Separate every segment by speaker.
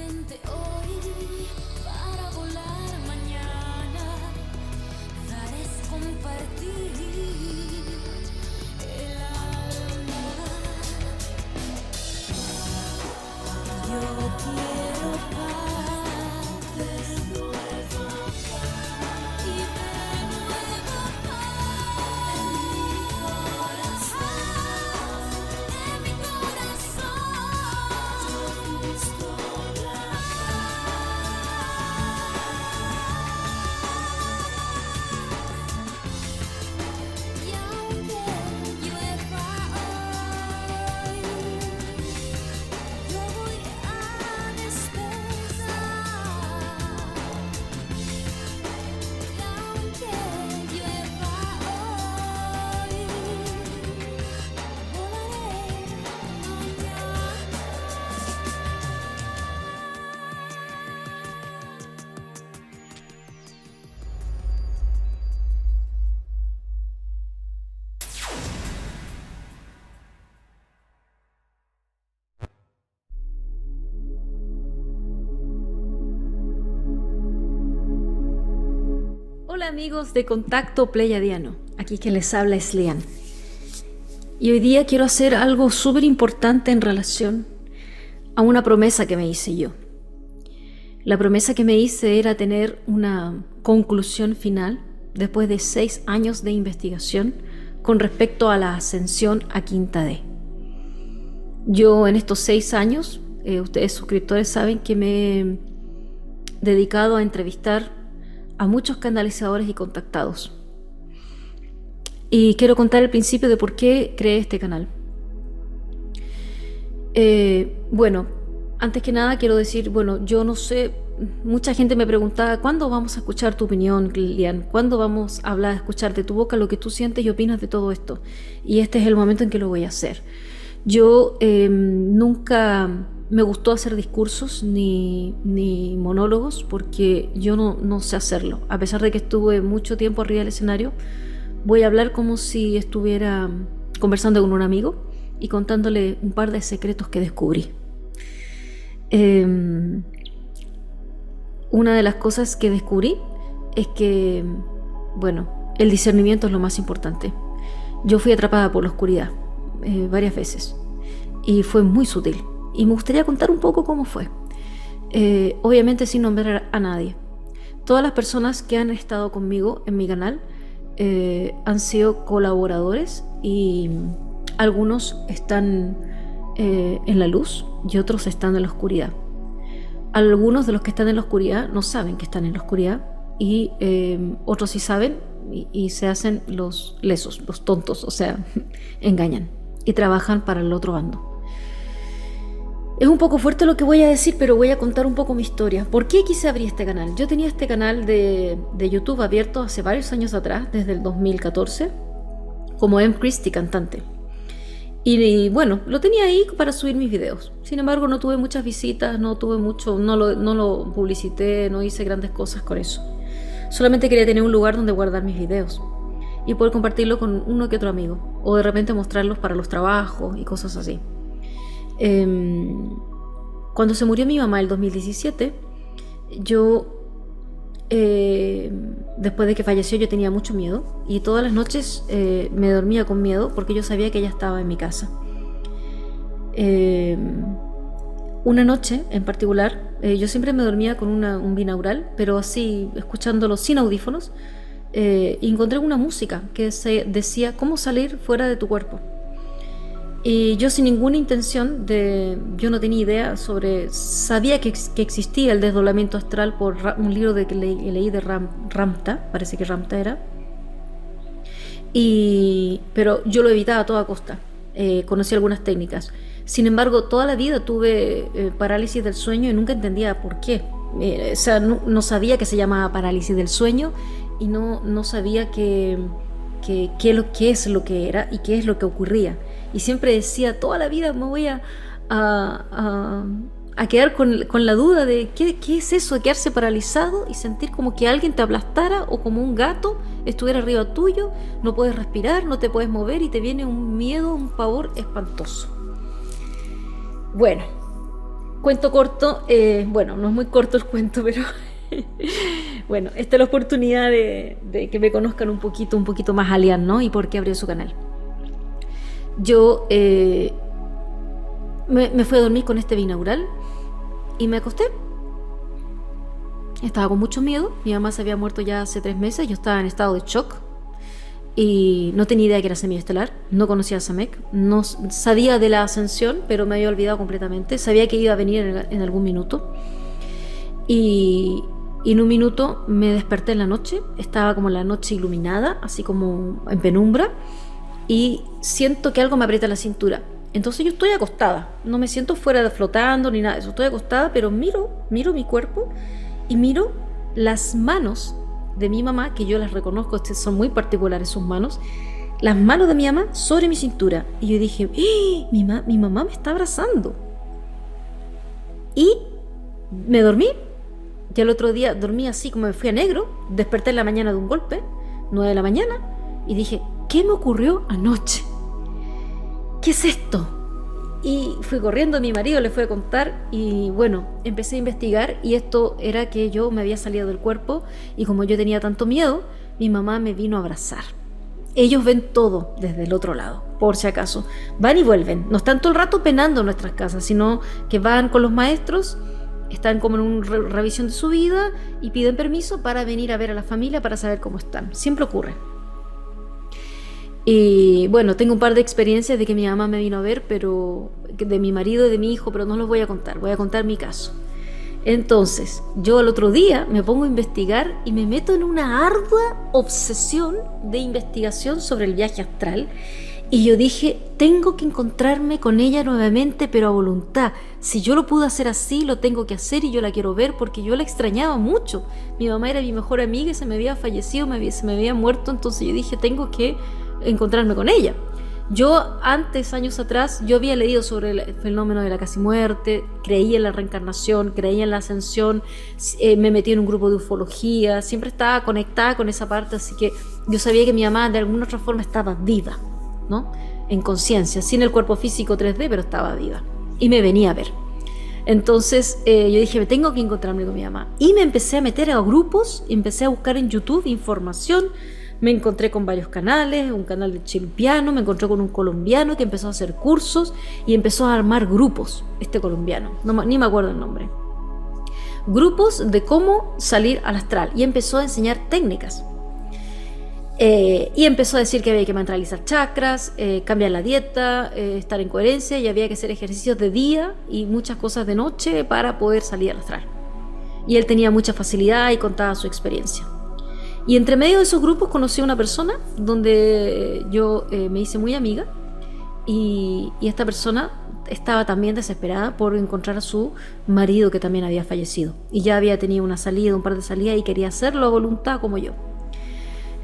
Speaker 1: vente hoy para volar mañana. Dar es compartir el alma. Yo quiero paz de nuevo y de nuevo paz en mi corazón. Yo busco la paz y aunque llueva hoy, yo voy a despertar. Y aunque llueva hoy, volaré mañana.
Speaker 2: Hola amigos de Contacto Pleiadiano, aquí quien les habla es Lian. Y hoy día quiero hacer algo súper importante en relación a una promesa que me hice yo. La promesa que me hice era tener una conclusión final después de 6 años de investigación con respecto a la ascensión a Quinta D. Yo en estos 6 años, ustedes suscriptores saben que me he dedicado a entrevistar a muchos canalizadores y contactados. Y quiero contar el principio de por qué creé este canal. Bueno, antes que nada quiero decir, yo no sé, mucha gente me preguntaba, ¿cuándo vamos a escuchar tu opinión, Lian? ¿Cuándo vamos a hablar, a escuchar de tu boca lo que tú sientes y opinas de todo esto? Y este es el momento en que lo voy a hacer. Yo nunca me gustó hacer discursos ni monólogos porque yo no sé hacerlo. A pesar de que estuve mucho tiempo arriba del escenario, voy a hablar como si estuviera conversando con un amigo y contándole un par de secretos que descubrí. Una de las cosas que descubrí es que, el discernimiento es lo más importante. Yo fui atrapada por la oscuridad varias veces y fue muy sutil. Y me gustaría contar un poco cómo fue. Obviamente sin nombrar a nadie. Todas las personas que han estado conmigo en mi canal han sido colaboradores y algunos están en la luz y otros están en la oscuridad. Algunos de los que están en la oscuridad no saben que están en la oscuridad y otros sí saben y se hacen los lesos, los tontos, o sea, engañan y trabajan para el otro bando. Es un poco fuerte lo que voy a decir, pero voy a contar un poco mi historia. ¿Por qué quise abrir este canal? Yo tenía este canal de YouTube abierto hace varios años atrás, desde el 2014, como M. Christie, cantante. Y lo tenía ahí para subir mis videos. Sin embargo, no tuve muchas visitas, no lo publicité, no hice grandes cosas con eso. Solamente quería tener un lugar donde guardar mis videos y poder compartirlo con uno que otro amigo, o de repente mostrarlos para los trabajos y cosas así. Cuando se murió mi mamá en el 2017, después de que falleció, yo tenía mucho miedo y todas las noches me dormía con miedo porque yo sabía que ella estaba en mi casa. Una noche en particular, yo siempre me dormía con un binaural, pero así, escuchándolo sin audífonos, y encontré una música que decía cómo salir fuera de tu cuerpo. Y yo sin ninguna intención yo no tenía idea sabía que existía el desdoblamiento astral por un libro que leí de Ramtha, parece que Ramtha era, pero yo lo evitaba a toda costa. Conocí algunas técnicas. Sin embargo, toda la vida tuve parálisis del sueño y nunca entendía por qué. No sabía que se llamaba parálisis del sueño y no sabía qué es lo que era y qué es lo que ocurría. Y siempre decía, toda la vida me voy a quedar con la duda de qué es eso de quedarse paralizado y sentir como que alguien te aplastara o como un gato estuviera arriba tuyo, no puedes respirar, no te puedes mover y te viene un miedo, un pavor espantoso. Bueno, Cuento corto, bueno, no es muy corto el cuento, pero bueno, esta es la oportunidad de que me conozcan un poquito más a Lian, ¿no? Y por qué abrió su canal. Yo me fui a dormir con este binaural y me acosté. Estaba con mucho miedo, mi mamá se había muerto ya hace 3 meses, yo estaba en estado de shock y no tenía idea que era semiestelar, no conocía a Samek, no sabía de la ascensión, pero me había olvidado completamente, sabía que iba a venir en algún minuto y en un minuto me desperté en la noche, estaba como la noche iluminada, así como en penumbra, y siento que algo me aprieta la cintura. Entonces yo estoy acostada, no me siento fuera flotando ni nada de eso, estoy acostada, pero miro mi cuerpo y miro las manos de mi mamá, que yo las reconozco, son muy particulares sus manos, las manos de mi mamá sobre mi cintura. Y yo dije, ¡eh! Mi mamá me está abrazando. Y me dormí. Y al otro día dormí así como me fui a negro, desperté en la mañana de un golpe, 9 de la mañana, y dije, ¿qué me ocurrió anoche? ¿Qué es esto? Y fui corriendo, a mi marido le fue a contar y bueno, empecé a investigar y esto era que yo me había salido del cuerpo y como yo tenía tanto miedo, mi mamá me vino a abrazar. Ellos ven todo desde el otro lado, por si acaso. Van y vuelven, no están todo el rato penando en nuestras casas, sino que van con los maestros, están como en una revisión de su vida y piden permiso para venir a ver a la familia para saber cómo están. Siempre ocurre. Y bueno, tengo un par de experiencias de que mi mamá me vino a ver, pero de mi marido y de mi hijo, pero no los voy a contar mi caso. Entonces, yo al otro día me pongo a investigar y me meto en una ardua obsesión de investigación sobre el viaje astral. Y yo dije, tengo que encontrarme con ella nuevamente, pero a voluntad. Si yo lo pude hacer así, lo tengo que hacer y yo la quiero ver porque yo la extrañaba mucho. Mi mamá era mi mejor amiga y se me había fallecido, se me había muerto, entonces yo dije, tengo que encontrarme con ella. Yo antes, años atrás, yo había leído sobre el fenómeno de la casi muerte, creía en la reencarnación, creía en la ascensión, me metí en un grupo de ufología, siempre estaba conectada con esa parte, así que yo sabía que mi mamá de alguna otra forma estaba viva, ¿no? En conciencia, sin el cuerpo físico 3D, pero estaba viva y me venía a ver. Entonces yo dije, me tengo que encontrarme con mi mamá y me empecé a meter a grupos, empecé a buscar en YouTube información. Me encontré con varios canales, un canal de chilpiano, me encontré con un colombiano que empezó a hacer cursos y empezó a armar grupos, este colombiano, ni me acuerdo el nombre. Grupos de cómo salir al astral y empezó a enseñar técnicas. Y empezó a decir que había que mantralizar chakras, cambiar la dieta, estar en coherencia y había que hacer ejercicios de día y muchas cosas de noche para poder salir al astral. Y él tenía mucha facilidad y contaba su experiencia. Y entre medio de esos grupos conocí a una persona donde yo me hice muy amiga y esta persona estaba también desesperada por encontrar a su marido que también había fallecido y ya había tenido una salida, un par de salidas y quería hacerlo a voluntad como yo.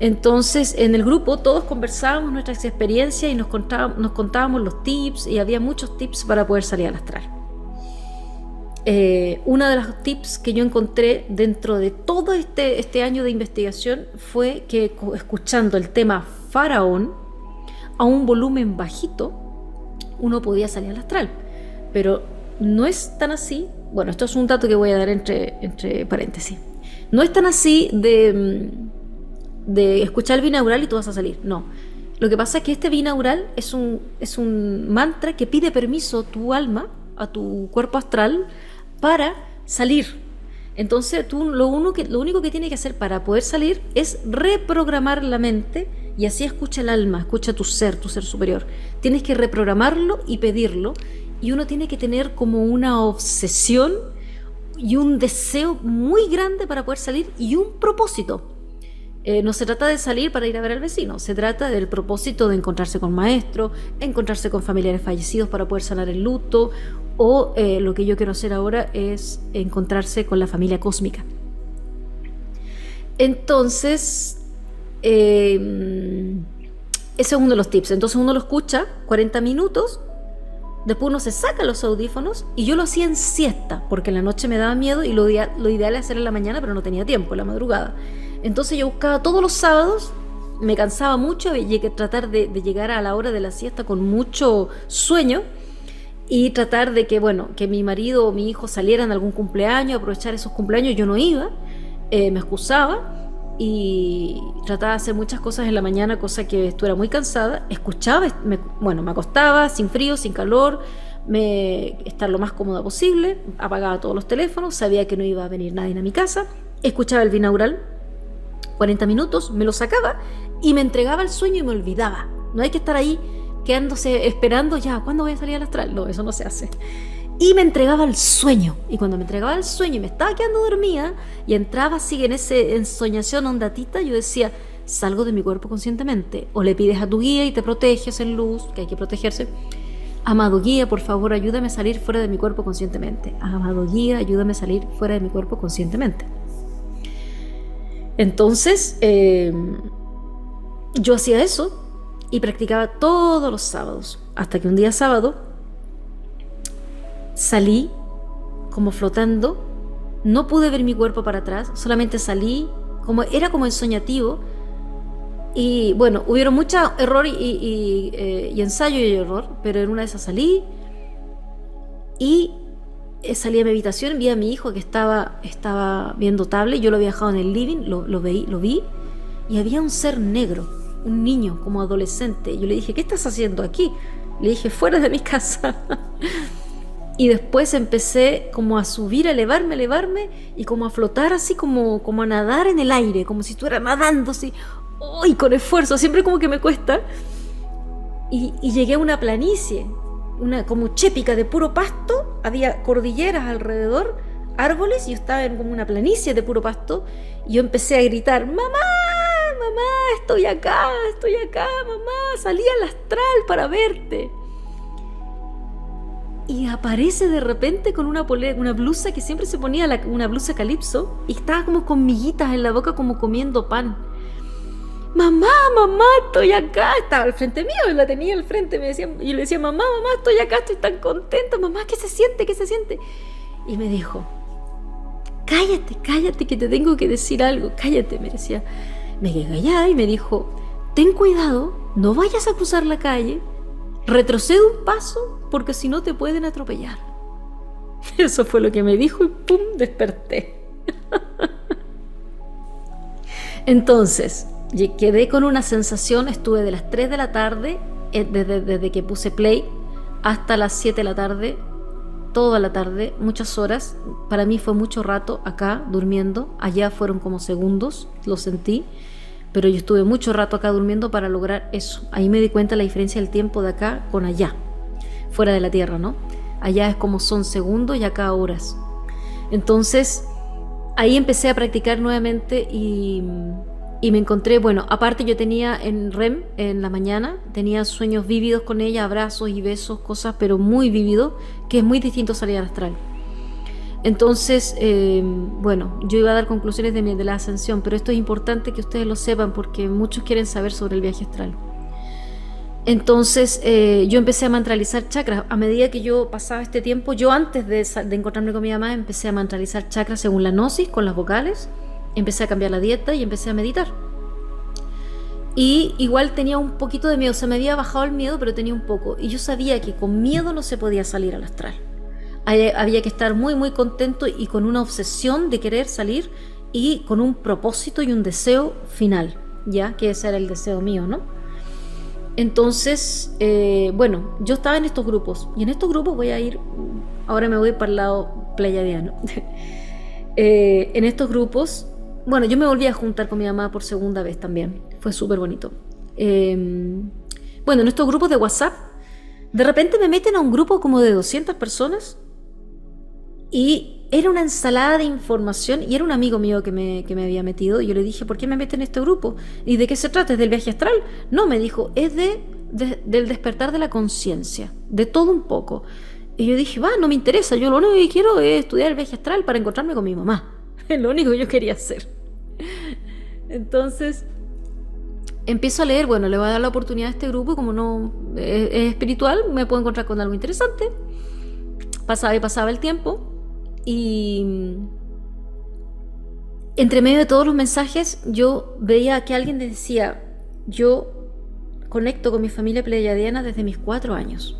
Speaker 2: Entonces en el grupo todos conversábamos nuestras experiencias y nos contábamos los tips y había muchos tips para poder salir al astral. Uno de los tips que yo encontré dentro de todo este año de investigación fue que escuchando el tema Faraón a un volumen bajito uno podía salir al astral, pero no es tan así. Bueno, esto es un dato que voy a dar entre paréntesis. No es tan así de escuchar el binaural y tú vas a salir, no. Lo que pasa es que este binaural es un mantra que pide permiso a tu alma, a tu cuerpo astral, para salir. Entonces tú lo único que tienes que hacer para poder salir es reprogramar la mente y así escucha el alma, escucha tu ser superior. Tienes que reprogramarlo y pedirlo y uno tiene que tener como una obsesión y un deseo muy grande para poder salir y un propósito. No se trata de salir para ir a ver al vecino, se trata del propósito de encontrarse con maestro, encontrarse con familiares fallecidos para poder sanar el luto o lo que yo quiero hacer ahora es encontrarse con la familia cósmica. Entonces, ese es uno de los tips. Entonces uno lo escucha 40 minutos, después uno se saca los audífonos y yo lo hacía en siesta porque en la noche me daba miedo y lo ideal era hacer en la mañana, pero no tenía tiempo, en la madrugada. Entonces yo buscaba todos los sábados, me cansaba mucho, tratar de llegar a la hora de la siesta con mucho sueño y tratar de que, bueno, que mi marido o mi hijo salieran a algún cumpleaños, aprovechar esos cumpleaños. Yo no iba, me excusaba y trataba de hacer muchas cosas en la mañana, cosa que estuviera muy cansada. Escuchaba, bueno, me acostaba sin frío, sin calor, estar lo más cómoda posible, apagaba todos los teléfonos, sabía que no iba a venir nadie a mi casa, escuchaba el binaural 40 minutos, me lo sacaba y me entregaba el sueño y me olvidaba. No hay que estar ahí quedándose esperando, ya, ¿cuándo voy a salir al astral? No, eso no se hace. Y me entregaba el sueño. Y cuando me entregaba el sueño y me estaba quedando dormida y entraba así en ese ensoñación ondatita, yo decía, salgo de mi cuerpo conscientemente. O le pides a tu guía y te proteges en luz, que hay que protegerse. Amado guía, por favor, ayúdame a salir fuera de mi cuerpo conscientemente. Amado guía, ayúdame a salir fuera de mi cuerpo conscientemente. Entonces, yo hacía eso y practicaba todos los sábados, hasta que un día sábado salí como flotando, no pude ver mi cuerpo para atrás, solamente salí, era como ensoñativo, y bueno, hubieron muchos errores y ensayo y error, pero en una de esas salí y salí a mi habitación, vi a mi hijo que estaba viendo tablet, yo lo había dejado en el living, lo vi, y había un ser negro, un niño como adolescente. Yo le dije, ¿qué estás haciendo aquí? Le dije, fuera de mi casa. Y después empecé como a subir, a elevarme y como a flotar así, como a nadar en el aire, como si estuviera nadando así, ¡ay!, con esfuerzo, siempre como que me cuesta. Y llegué a una planicie, una como chépica de puro pasto, había cordilleras alrededor, árboles, y yo estaba en como una planicie de puro pasto, y yo empecé a gritar, mamá, estoy acá, mamá, salí al astral para verte. Y aparece de repente con una blusa que siempre se ponía, una blusa calipso, y estaba como con miguitas en la boca, como comiendo pan. Mamá, estoy acá. Estaba al frente mío, la tenía al frente, y le decía, mamá, estoy acá, estoy tan contenta, mamá, ¿qué se siente? Y me dijo, cállate, que te tengo que decir algo, cállate, me decía. Me quedé callada y me dijo, ten cuidado, no vayas a cruzar la calle, retrocede un paso, porque si no te pueden atropellar. Eso fue lo que me dijo y ¡pum!, desperté. Entonces, quedé con una sensación, estuve de las 3 de la tarde, desde que puse play, hasta las 7 de la tarde, toda la tarde, muchas horas. Para mí fue mucho rato acá durmiendo, allá fueron como segundos, lo sentí, pero yo estuve mucho rato acá durmiendo para lograr eso. Ahí me di cuenta la diferencia del tiempo de acá con allá, fuera de la Tierra, ¿no? Allá es como son segundos y acá horas. Entonces, ahí empecé a practicar nuevamente y me encontré, bueno, aparte yo tenía en REM, en la mañana, tenía sueños vívidos con ella, abrazos y besos, cosas, pero muy vívidos, que es muy distinto salir al astral. Entonces, bueno, yo iba a dar conclusiones de la ascensión, pero esto es importante que ustedes lo sepan porque muchos quieren saber sobre el viaje astral. Entonces, yo empecé a mantralizar chakras. A medida que yo pasaba este tiempo, yo antes de encontrarme con mi mamá, empecé a mantralizar chakras según la gnosis, con las vocales. Empecé a cambiar la dieta y empecé a meditar. Y igual tenía un poquito de miedo, se me había bajado el miedo, pero tenía un poco. Y yo sabía que con miedo no se podía salir al astral. Había que estar muy, muy contento y con una obsesión de querer salir y con un propósito y un deseo final, ya que ese era el deseo mío, ¿no? Entonces, bueno, yo estaba en estos grupos y en estos grupos ahora me voy para el lado pleiadiano. En estos grupos, bueno, yo me volví a juntar con mi mamá por segunda vez también, fue súper bonito. Bueno, en estos grupos de WhatsApp, de repente me meten a un grupo como de 200 personas y era una ensalada de información y era un amigo mío que me había metido y yo le dije, ¿por qué me meten en este grupo? ¿Y de qué se trata? ¿Es del viaje astral? No, me dijo, es del despertar de la conciencia, de todo un poco. Y yo dije, no me interesa, yo lo único que quiero es estudiar el viaje astral para encontrarme con mi mamá. Es lo único que yo quería hacer. Entonces, empiezo a leer, bueno, le voy a dar la oportunidad a este grupo, como no es espiritual, me puedo encontrar con algo interesante. Pasaba el tiempo y entre medio de todos los mensajes yo veía que alguien decía, yo conecto con mi familia pleiadiana desde mis 4 años.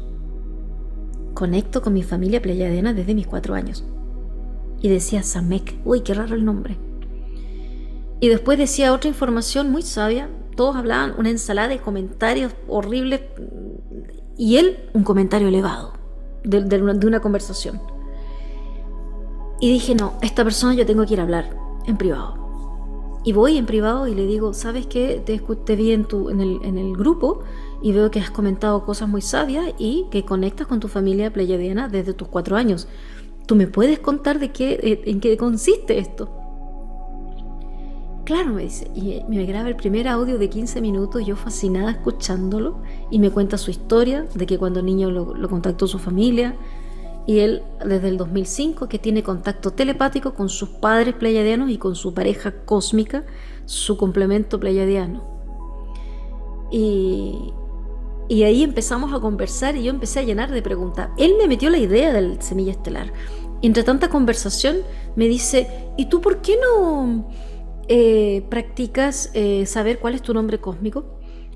Speaker 2: conecto con mi familia pleyadiana desde mis 4 años. Y decía Samek, uy, qué raro el nombre. Y después decía otra información muy sabia, todos hablaban una ensalada de comentarios horribles y él un comentario elevado de una conversación. Y dije, no, esta persona yo tengo que ir a hablar en privado. Y voy en privado y le digo, ¿sabes qué? Te vi en el grupo y veo que has comentado cosas muy sabias y que conectas con tu familia pleyadiana desde tus 4 años. ¿Tú me puedes contar en qué consiste esto? Claro, me dice, y me graba el primer audio de 15 minutos, yo fascinada escuchándolo, y me cuenta su historia, de que cuando niño lo contactó su familia, y él desde el 2005 que tiene contacto telepático con sus padres pleyadianos y con su pareja cósmica, su complemento pleyadiano. Y ahí empezamos a conversar y yo empecé a llenar de preguntas. Él me metió la idea del Semilla Estelar. Y entre tanta conversación me dice, ¿y tú por qué no practicas saber cuál es tu nombre cósmico?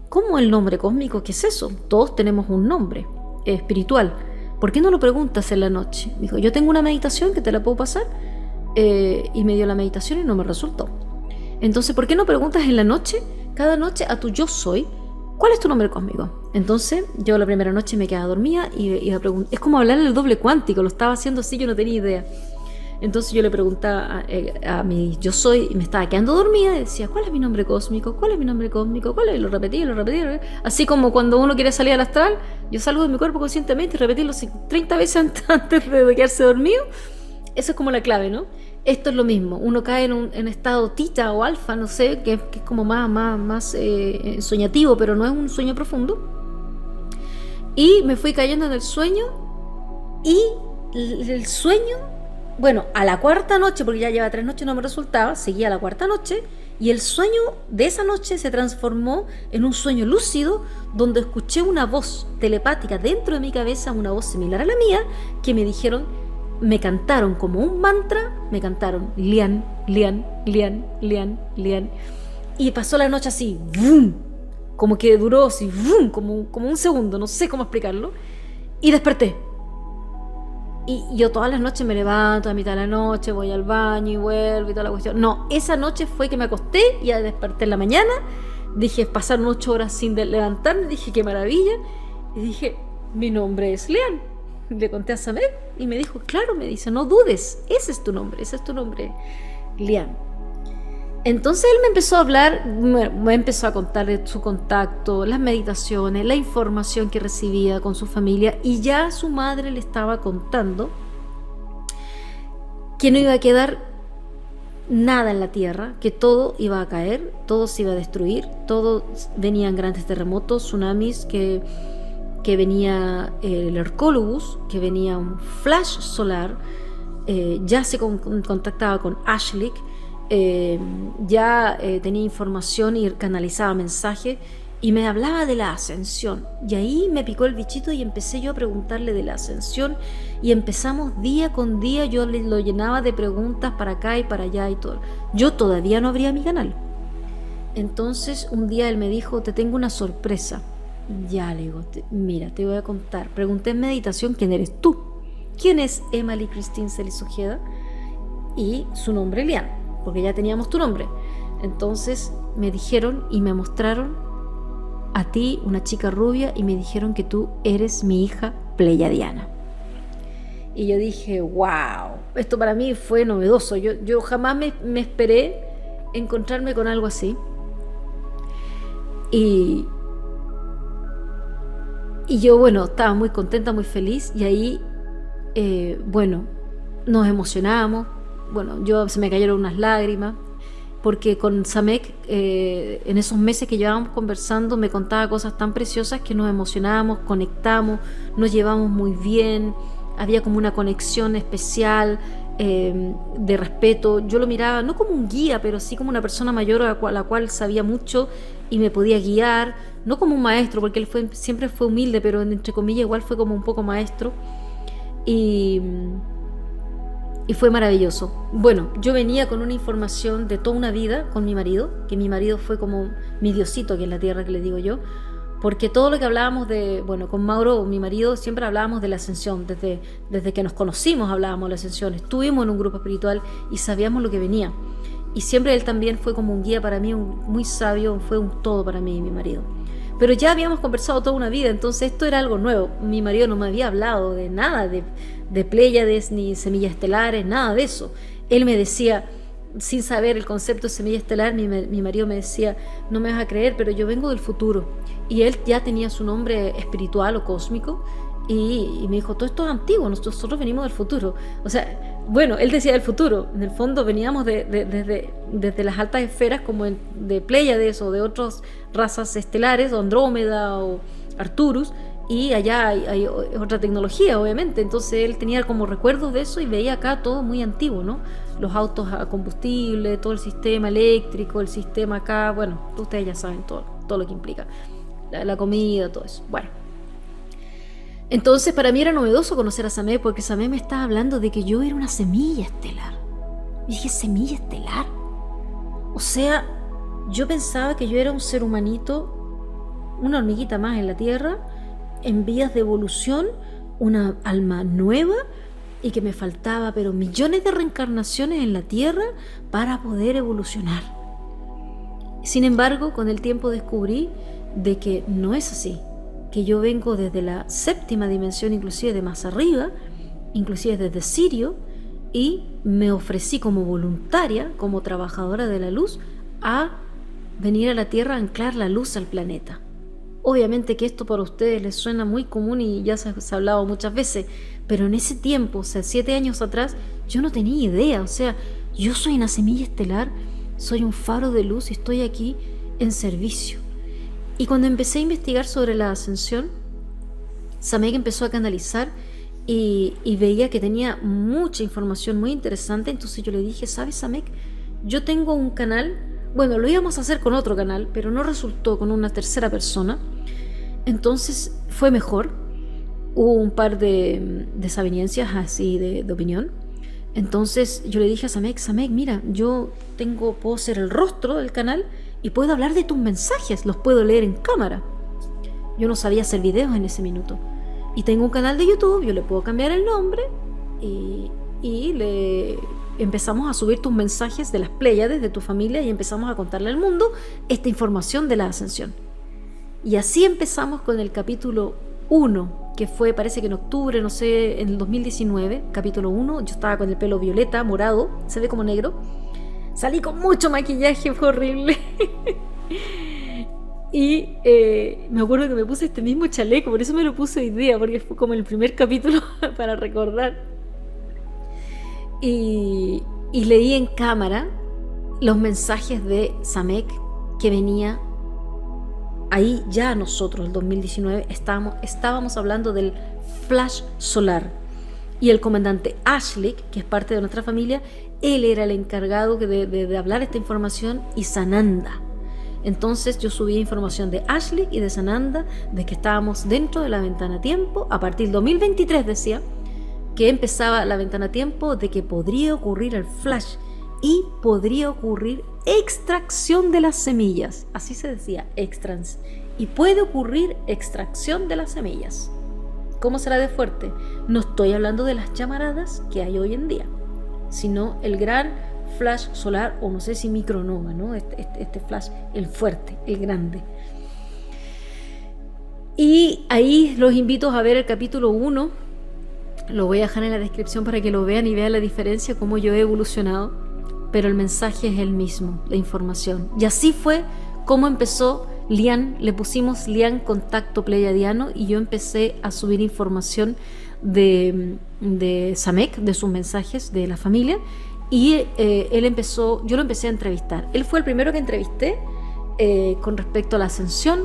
Speaker 2: ¿Cómo el nombre cósmico? ¿Qué es eso? Todos tenemos un nombre espiritual. ¿Por qué no lo preguntas en la noche? Me dijo, yo tengo una meditación que te la puedo pasar. Y me dio la meditación y no me resultó. Entonces, ¿por qué no preguntas en la noche, cada noche, a tu yo soy, cuál es tu nombre cósmico? Entonces, yo la primera noche me quedaba dormida y iba a preguntar. Es como hablar el doble cuántico, lo estaba haciendo así, yo no tenía idea. Entonces yo le preguntaba a mi yo soy, y me estaba quedando dormida y decía, ¿cuál es mi nombre cósmico? ¿Cuál es mi nombre cósmico? ¿Cuál es? Y lo repetía. Así como cuando uno quiere salir al astral, yo salgo de mi cuerpo conscientemente y repetirlo 30 veces antes de quedarse dormido. Eso es como la clave, ¿no? Esto es lo mismo, uno cae en estado tita o alfa, no sé, que es como más soñativo, pero no es un sueño profundo. Y me fui cayendo en el sueño y el sueño, bueno, a la 4ª noche, porque ya lleva 3 noches no me resultaba, seguía a la 4ª noche y el sueño de esa noche se transformó en un sueño lúcido donde escuché una voz telepática dentro de mi cabeza, una voz similar a la mía, que me dijeron, me cantaron como un mantra, me cantaron Lian, Lian, Lian, Lian, Lian, y pasó la noche así, ¡vum! Como que duró así, ¡vum! Como un segundo, no sé cómo explicarlo, y desperté. Y yo todas las noches me levanto a mitad de la noche, voy al baño y vuelvo y toda la cuestión. No, esa noche fue que me acosté y ya desperté en la mañana. Dije, pasaron 8 horas sin levantarme. Dije, qué maravilla. Y dije, mi nombre es Lian. Le conté a Samet y me dijo, claro, me dice, no dudes, ese es tu nombre, Lian. Entonces él me empezó a hablar, me empezó a contar de su contacto, las meditaciones, la información que recibía con su familia, y ya su madre le estaba contando que no iba a quedar nada en la tierra, que todo iba a caer, todo se iba a destruir, todo venían grandes terremotos, tsunamis, que venía el Hercólogos, que venía un flash solar, ya se contactaba con Ashlik, ya tenía información y canalizaba mensajes y me hablaba de la ascensión, y ahí me picó el bichito y empecé yo a preguntarle de la ascensión y empezamos día con día, yo lo llenaba de preguntas para acá y para allá y todo. Yo todavía no abría mi canal. Entonces un día él me dijo, te tengo una sorpresa. Ya, le digo, mira, te voy a contar. Pregunté en meditación quién eres tú. ¿Quién es Emily Christine Celis Ojeda? Y su nombre Lian, porque ya teníamos tu nombre. Entonces me dijeron y me mostraron a ti, una chica rubia, y me dijeron que tú eres mi hija pleyadiana. Y yo dije, wow, esto para mí fue novedoso. Yo jamás me esperé encontrarme con algo así. Y yo, bueno, estaba muy contenta, muy feliz, y ahí, bueno, nos emocionamos. Bueno, se me cayeron unas lágrimas, porque con Samek, en esos meses que llevábamos conversando, me contaba cosas tan preciosas que nos emocionábamos, conectamos, nos llevamos muy bien, había como una conexión especial, de respeto. Yo lo miraba no como un guía, pero sí como una persona mayor a la cual sabía mucho y me podía guiar, no como un maestro, porque él siempre fue humilde, pero entre comillas igual fue como un poco maestro, y fue maravilloso. Bueno, yo venía con una información de toda una vida con mi marido, que mi marido fue como mi diosito aquí en la tierra, que le digo yo, porque todo lo que hablábamos bueno, con Mauro, mi marido, siempre hablábamos de la ascensión, desde que nos conocimos hablábamos de la ascensión, estuvimos en un grupo espiritual y sabíamos lo que venía. Y siempre él también fue como un guía para mí, muy sabio, fue un todo para mí y mi marido. Pero ya habíamos conversado toda una vida, entonces esto era algo nuevo. Mi marido no me había hablado de nada, de Pléyades, ni semillas estelares, nada de eso. Él me decía, sin saber el concepto de semilla estelar, mi marido me decía, no me vas a creer, pero yo vengo del futuro. Y él ya tenía su nombre espiritual o cósmico, y me dijo, todo esto es antiguo, nosotros venimos del futuro. O sea, bueno, él decía del futuro, en el fondo veníamos desde las altas esferas como de Pléyades o de otras razas estelares, o Andrómeda o Arcturus, y allá hay otra tecnología, obviamente. Entonces él tenía como recuerdos de eso y veía acá todo muy antiguo, ¿no? Los autos a combustible, todo el sistema eléctrico, el sistema acá, bueno, ustedes ya saben todo lo que implica, la comida, todo eso. Bueno, entonces para mí era novedoso conocer a Samek, porque Samek me estaba hablando de que yo era una semilla estelar. Y dije, ¿semilla estelar? O sea, yo pensaba que yo era un ser humanito, una hormiguita más en la Tierra, en vías de evolución, una alma nueva, y que me faltaba pero millones de reencarnaciones en la Tierra para poder evolucionar. Sin embargo, con el tiempo descubrí de que no es así, que yo vengo desde la séptima dimensión, inclusive de más arriba, inclusive desde Sirio, y me ofrecí como voluntaria, como trabajadora de la luz, a venir a la Tierra a anclar la luz al planeta. Obviamente que esto para ustedes les suena muy común y ya se ha hablado muchas veces, pero en ese tiempo, o sea, 7 años atrás, yo no tenía idea. O sea, yo soy una semilla estelar, soy un faro de luz y estoy aquí en servicio. Y cuando empecé a investigar sobre la ascensión, Samek empezó a canalizar y veía que tenía mucha información muy interesante. Entonces yo le dije, ¿sabes, Samek? Yo tengo un canal, bueno, lo íbamos a hacer con otro canal, pero no resultó, con una tercera persona. Entonces fue mejor. Hubo un par de desavenencias así de opinión. Entonces yo le dije a Samek, mira, yo puedo ser el rostro del canal y puedo hablar de tus mensajes, los puedo leer en cámara. Yo no sabía hacer videos en ese minuto. Y tengo un canal de YouTube, yo le puedo cambiar el nombre y le empezamos a subir tus mensajes de las Pléyades, de tu familia, y empezamos a contarle al mundo esta información de la ascensión. Y así empezamos con el capítulo 1, que fue, parece que en octubre, no sé, en el 2019, capítulo 1. Yo estaba con el pelo violeta, morado, se ve como negro. Salí con mucho maquillaje, fue horrible. Y me acuerdo que me puse este mismo chaleco, por eso me lo puse hoy día, porque fue como el primer capítulo para recordar. Y leí en cámara los mensajes de Samek que venía ahí ya nosotros, el 2019, estábamos hablando del flash solar. Y el comandante Ashlik, que es parte de nuestra familia, él era el encargado de hablar esta información, y Sananda. Entonces yo subí información de Ashlik y de Sananda, de que estábamos dentro de la ventana tiempo. A partir del 2023 decía que empezaba la ventana tiempo, de que podría ocurrir el flash y podría ocurrir extracción de las semillas. Así se decía, extrans. Y puede ocurrir extracción de las semillas. ¿Cómo será de fuerte? No estoy hablando de las llamaradas que hay hoy en día, sino el gran flash solar, o no sé si micronova, ¿no? Este flash, el fuerte, el grande. Y ahí los invito a ver el capítulo 1. Lo voy a dejar en la descripción para que lo vean y vean la diferencia, cómo yo he evolucionado. Pero el mensaje es el mismo, la información. Y así fue como empezó Lian. Le pusimos Lian Contacto Pleiadiano, y yo empecé a subir información de Samek, de sus mensajes, de la familia. Y yo lo empecé a entrevistar. Él fue el primero que entrevisté con respecto a la ascensión.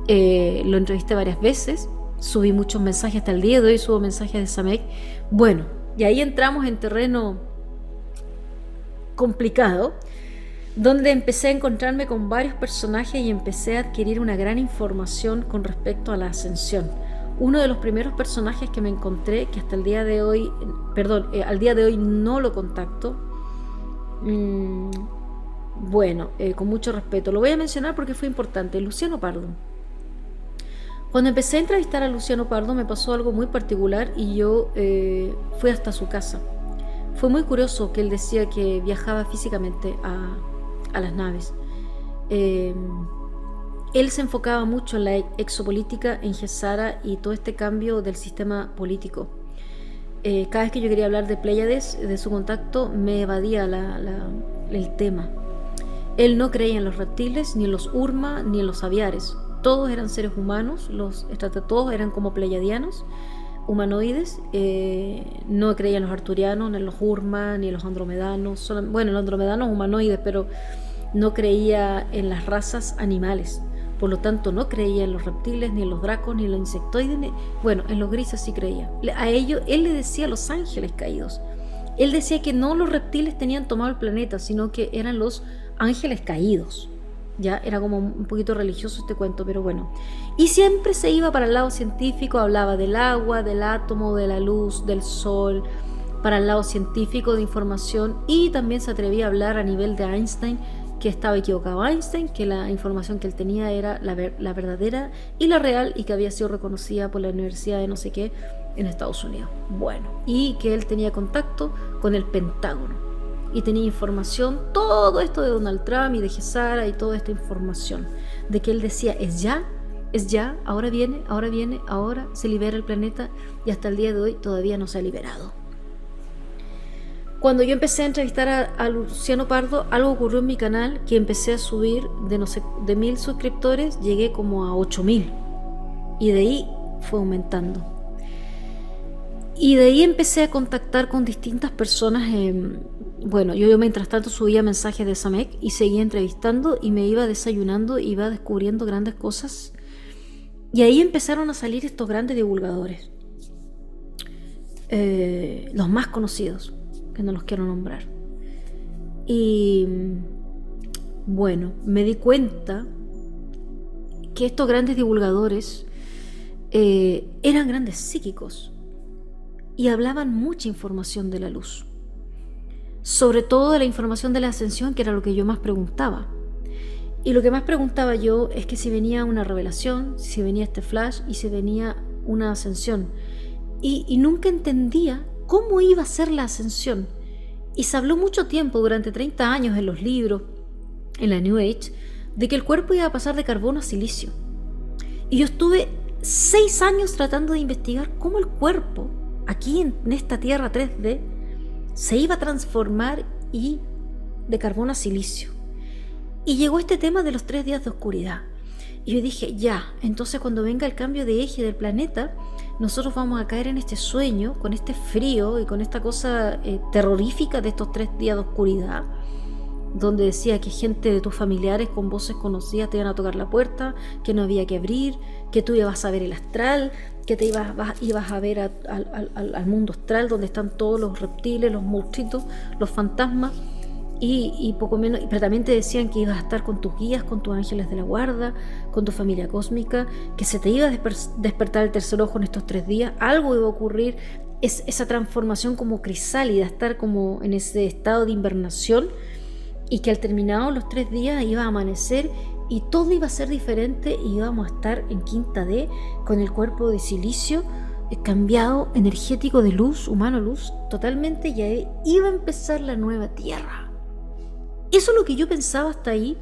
Speaker 2: Lo entrevisté varias veces, subí muchos mensajes, hasta el día de hoy subo mensajes de Samek. Bueno, y ahí entramos en terreno complicado, donde empecé a encontrarme con varios personajes y empecé a adquirir una gran información con respecto a la ascensión. Uno de los primeros personajes que me encontré, que hasta el día de hoy, al día de hoy no lo contacto, con mucho respeto, lo voy a mencionar porque fue importante, Luciano Pardo. Cuando empecé a entrevistar a Luciano Pardo me pasó algo muy particular y yo fui hasta su casa. Fue muy curioso que él decía que viajaba físicamente a las naves. Él se enfocaba mucho en la exopolítica en GESARA y todo este cambio del sistema político. Cada vez que yo quería hablar de Pléyades, de su contacto, me evadía el tema. Él no creía en los reptiles, ni en los Urma, ni en los aviares. Todos eran seres humanos, todos eran como pleiadianos, humanoides. No creía en los arturianos, ni en los Urma, ni en los andromedanos. Bueno, los andromedanos humanoides, pero no creía en las razas animales. Por lo tanto, no creía en los reptiles, ni en los dracos, ni en los insectoides. Bueno, en los grises sí creía. A ellos, él le decía los ángeles caídos. Él decía que no los reptiles tenían tomado el planeta, sino que eran los ángeles caídos. Ya era como un poquito religioso este cuento, pero bueno. Y siempre se iba para el lado científico, hablaba del agua, del átomo, de la luz, del sol, para el lado científico de información, y también se atrevía a hablar a nivel de Einstein, que estaba equivocado Einstein, que la información que él tenía era la verdadera y la real, y que había sido reconocida por la universidad de no sé qué en Estados Unidos. Bueno, y que él tenía contacto con el Pentágono y tenía información, todo esto de Donald Trump y de GESARA y toda esta información, de que él decía, es ya, ahora viene, ahora se libera el planeta, y hasta el día de hoy todavía no se ha liberado. Cuando yo empecé a entrevistar a Luciano Pardo, algo ocurrió en mi canal, que empecé a subir de 1000 suscriptores, llegué como a 8000, y de ahí fue aumentando. Y de ahí empecé a contactar con distintas personas. Bueno, yo mientras tanto subía mensajes de Samek y seguía entrevistando, y me iba desayunando, iba descubriendo grandes cosas. Y ahí empezaron a salir estos grandes divulgadores, los más conocidos, que no los quiero nombrar. Y bueno, me di cuenta que estos grandes divulgadores eran grandes psíquicos y hablaban mucha información de la luz, sobre todo de la información de la ascensión, que era lo que yo más preguntaba. Y lo que más preguntaba yo es que si venía una revelación, si venía este flash y si venía una ascensión. Y nunca entendía cómo iba a ser la ascensión. Y se habló mucho tiempo, durante 30 años, en los libros, en la New Age, de que el cuerpo iba a pasar de carbono a silicio. Y yo estuve 6 años tratando de investigar cómo el cuerpo, aquí en esta tierra 3D, se iba a transformar y de carbono a silicio. Y llegó este tema de los 3 días de oscuridad. Y yo dije, ya, entonces cuando venga el cambio de eje del planeta, nosotros vamos a caer en este sueño, con este frío y con esta cosa terrorífica de estos 3 días de oscuridad, donde decía que gente de tus familiares con voces conocidas te iban a tocar la puerta, que no había que abrir, que tú ibas a ver el astral, que te ibas a ver al mundo astral, donde están todos los reptiles, los monstruitos, los fantasmas. Y poco menos, pero también te decían que ibas a estar con tus guías, con tus ángeles de la guarda, con tu familia cósmica, que se te iba a despertar el tercer ojo en estos 3 días, algo iba a ocurrir, esa transformación como crisálida, estar como en ese estado de invernación, y que al terminado los 3 días iba a amanecer y todo iba a ser diferente, y íbamos a estar en quinta D con el cuerpo de silicio cambiado, energético, de luz, humano luz, totalmente, y ahí iba a empezar la nueva tierra. Eso es lo que yo pensaba hasta ahí.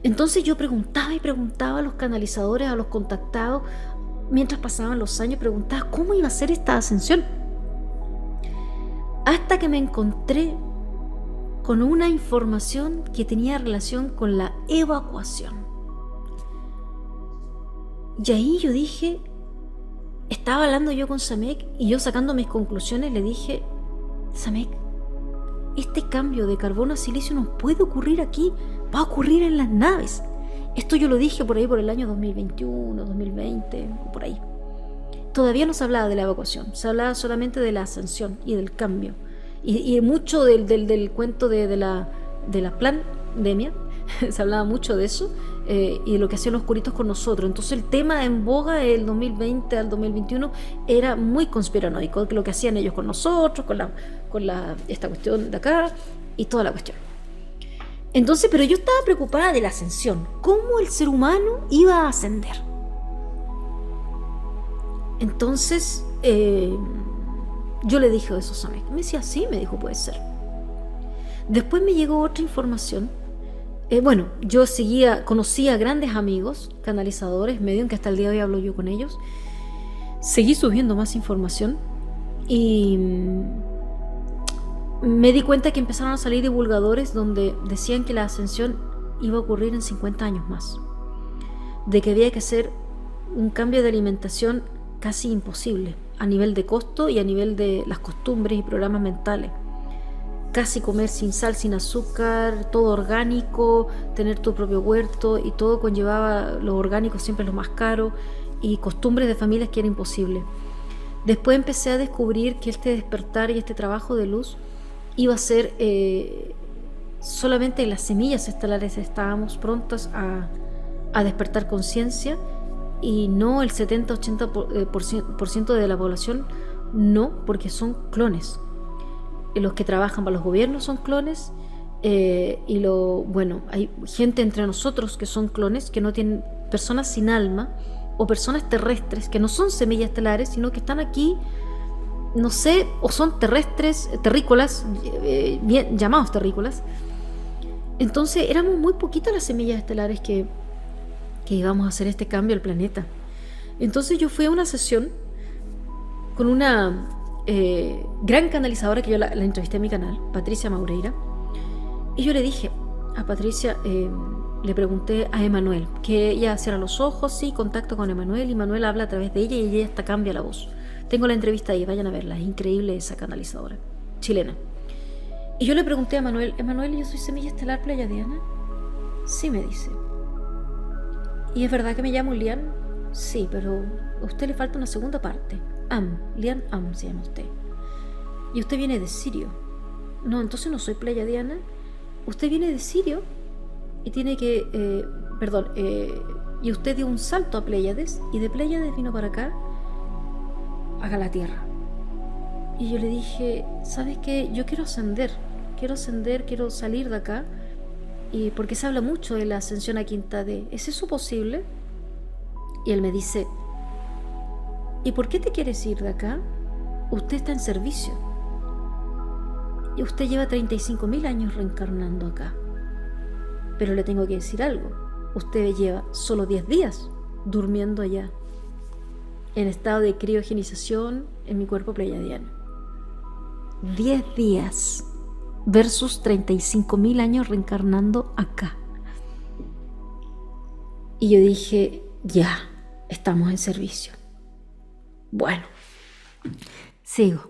Speaker 2: Entonces yo preguntaba y preguntaba a los canalizadores, a los contactados, mientras pasaban los años, preguntaba cómo iba a ser esta ascensión. Hasta que me encontré con una información que tenía relación con la evacuación. Y ahí yo dije, estaba hablando yo con Samek, y yo sacando mis conclusiones le dije, Samek, este cambio de carbono a silicio no puede ocurrir aquí, va a ocurrir en las naves. Esto yo lo dije por ahí por el año 2021, 2020, o por ahí. Todavía no se hablaba de la evacuación, se hablaba solamente de la ascensión y del cambio. Y mucho del cuento de la pandemia, se hablaba mucho de eso, y de lo que hacían los oscuritos con nosotros. Entonces el tema en boga del 2020 al 2021 era muy conspiranoico, lo que hacían ellos con nosotros, con esta cuestión de acá y toda la cuestión. Entonces, pero yo estaba preocupada de la ascensión, cómo el ser humano iba a ascender. Entonces, yo le dije eso a Samek. Me decía, sí, me dijo, puede ser. Después me llegó otra información. Bueno, yo conocía grandes amigos, canalizadores, medium, que hasta el día de hoy hablo yo con ellos. Seguí subiendo más información y me di cuenta que empezaron a salir divulgadores donde decían que la ascensión iba a ocurrir en 50 años más, de que había que hacer un cambio de alimentación casi imposible a nivel de costo y a nivel de las costumbres y programas mentales. Casi comer sin sal, sin azúcar, todo orgánico, tener tu propio huerto, y todo conllevaba lo orgánico, siempre lo más caro, y costumbres de familias que era imposible. Después empecé a descubrir que este despertar y este trabajo de luz iba a ser solamente las semillas estelares estábamos prontas a despertar conciencia, y no el 70-80% de la población, no, porque son clones. Los que trabajan para los gobiernos son clones, hay gente entre nosotros que son clones, que no tienen, personas sin alma o personas terrestres que no son semillas estelares, sino que están aquí, no sé, o son terrícolas, bien llamados terrícolas. Entonces éramos muy poquitas las semillas estelares que íbamos a hacer este cambio al planeta. Entonces yo fui a una sesión con una gran canalizadora que yo la entrevisté en mi canal, Patricia Maureira, y yo le dije a Patricia, le pregunté a Emanuel, que ella cierra los ojos, sí, contacto con Emanuel, y Emanuel habla a través de ella y ella hasta cambia la voz. Tengo la entrevista ahí, vayan a verla, es increíble esa canalizadora chilena. Y yo le pregunté a Emanuel, ¿yo soy semilla estelar pleiadiana? Sí, me dice. ¿Y es verdad que me llamo Lian? Sí, pero a usted le falta una segunda parte. Lian Am se llama usted. ¿Y usted viene de Sirio? No, entonces no soy pleiadiana. Usted viene de Sirio y tiene que... y usted dio un salto a Pléyades, y de Pléyades vino para acá, a la Tierra. Y yo le dije, ¿sabes qué? Yo quiero ascender, quiero salir de acá, y porque se habla mucho de la ascensión a Quinta D. ¿Es eso posible? Y él me dice, ¿y por qué te quieres ir de acá? Usted está en servicio. Y usted lleva 35.000 años reencarnando acá. Pero le tengo que decir algo. Usted lleva solo 10 días durmiendo allá, en estado de criogenización en mi cuerpo pleiadiano. 10 días versus 35.000 años reencarnando acá. Y yo dije, ya, estamos en servicio. Bueno, sigo.